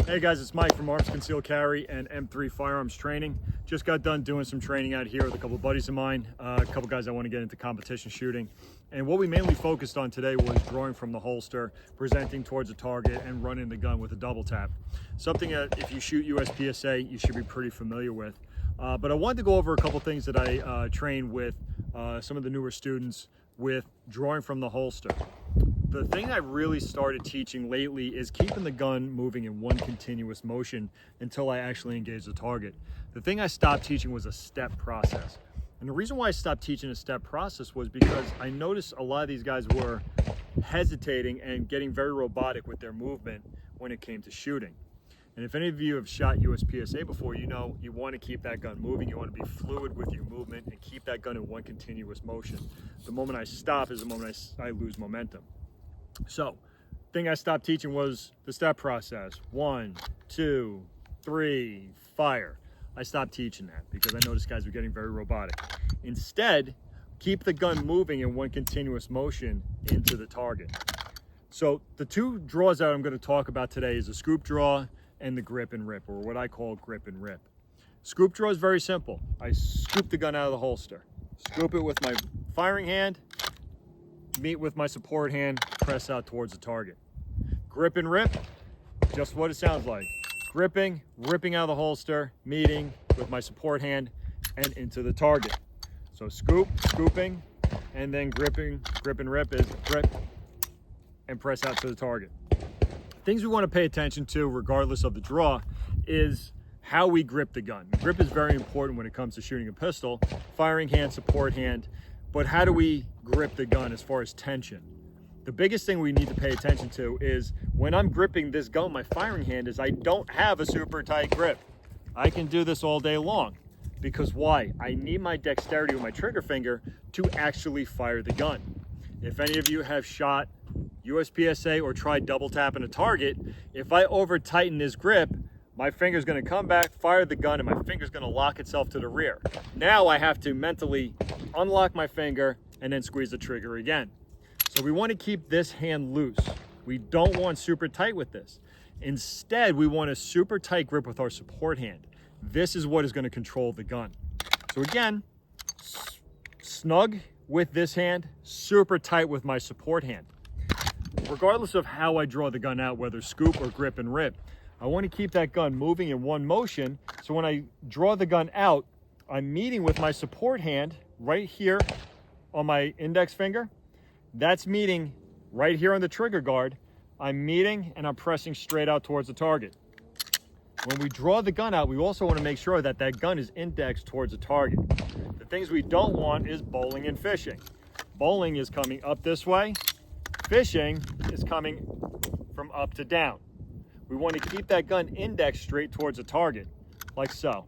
Hey guys, it's Mike from Arms Conceal Carry and M3 Firearms Training. Just got done doing some training out here with a couple buddies of mine, a couple guys that want to get into competition shooting. And what we mainly focused on today was drawing from the holster, presenting towards a target, and running the gun with a double tap. Something that if you shoot USPSA, you should be pretty familiar with. But I wanted to go over a couple things that I train with some of the newer students with drawing from the holster. The thing I really started teaching lately is keeping the gun moving in one continuous motion until I actually engage the target. The thing I stopped teaching was a step process. And the reason why I stopped teaching a step process was because I noticed a lot of these guys were hesitating and getting very robotic with their movement when it came to shooting. And if any of you have shot USPSA before, you know you want to keep that gun moving. You want to be fluid with your movement and keep that gun in one continuous motion. The moment I stop is the moment I lose momentum. So, thing I stopped teaching was the step process. 1, 2, 3, fire. I stopped teaching that because I noticed guys were getting very robotic. Instead, keep the gun moving in one continuous motion into the target. So the two draws that I'm going to talk about today is the scoop draw and the grip and rip, or what I call grip and rip. Scoop draw is very simple. I scoop the gun out of the holster, scoop it with my firing hand, meet with my support hand, press out towards the target. Grip and rip, just what it sounds like. Gripping, ripping out of the holster, meeting with my support hand, and into the target. So scoop, scooping, and then gripping. Grip and rip is grip and press out to the target. Things we want to pay attention to, regardless of the draw, is how we grip the gun. Grip is very important when it comes to shooting a pistol. Firing hand, support hand. But how do we grip the gun as far as tension? The biggest thing we need to pay attention to is when I'm gripping this gun, my firing hand, is I don't have a super tight grip. I can do this all day long. Because why? I need my dexterity with my trigger finger to actually fire the gun. If any of you have shot USPSA or tried double tapping a target, if I over tighten this grip, my finger's gonna come back, fire the gun, and my finger's gonna lock itself to the rear. Now I have to mentally unlock my finger and then squeeze the trigger again. So we want to keep this hand loose. We don't want super tight with this. Instead, we want a super tight grip with our support hand. This is what is going to control the gun. So again, snug with this hand, super tight with my support hand. Regardless of how I draw the gun out, whether scoop or grip and rip, I want to keep that gun moving in one motion. So when I draw the gun out, I'm meeting with my support hand right here on my index finger. That's meeting right here on the trigger guard. I'm meeting and I'm pressing straight out towards the target. When we draw the gun out, we also want to make sure that that gun is indexed towards the target. The things we don't want is bowling and fishing. Bowling is coming up this way. Fishing is coming from up to down. We want to keep that gun indexed straight towards the target, like so.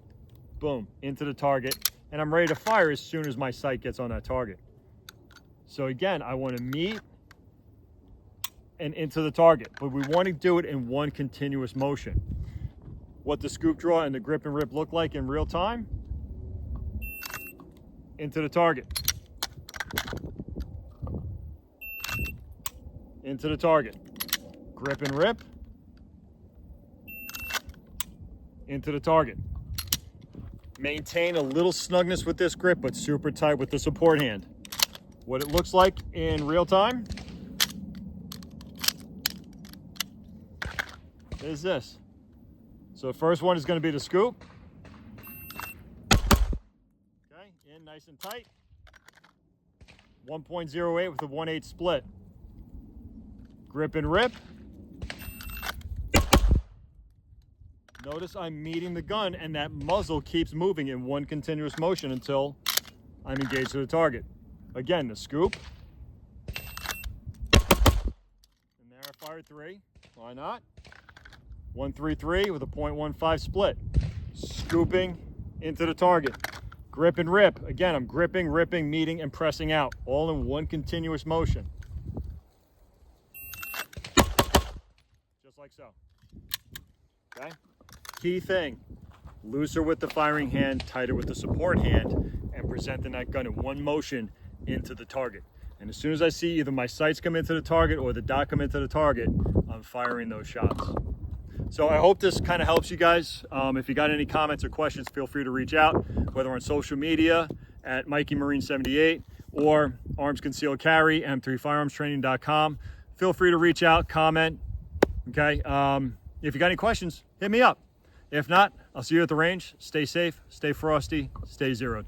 Boom, into the target. And I'm ready to fire as soon as my sight gets on that target. So again, I want to meet and into the target, but we want to do it in one continuous motion. What the scoop draw and the grip and rip look like in real time: into the target, into the target, grip and rip, into the target. Maintain a little snugness with this grip, but super tight with the support hand. What it looks like in real time is this. So the first one is going to be the scoop. Okay, in nice and tight. 1.08 with a 1/8 split. Grip and rip. Notice I'm meeting the gun and that muzzle keeps moving in one continuous motion until I'm engaged to the target. Again, the scoop. And there I fired 3. Why not? 1.33 with a 0.15 split. Scooping into the target. Grip and rip. Again, I'm gripping, ripping, meeting, and pressing out, all in one continuous motion. Just like so. Okay? Key thing, looser with the firing hand, tighter with the support hand, and presenting that gun in one motion into the target. And as soon as I see either my sights come into the target or the dot come into the target, I'm firing those shots. So I hope this kind of helps you guys. If you got any comments or questions, feel free to reach out, whether on social media at Mikey Marine 78 or Arms Concealed Carry, m3firearmstraining.com. Feel free to reach out, comment. Okay. If you got any questions, hit me up. If not, I'll see you at the range. Stay safe, stay frosty, stay zeroed.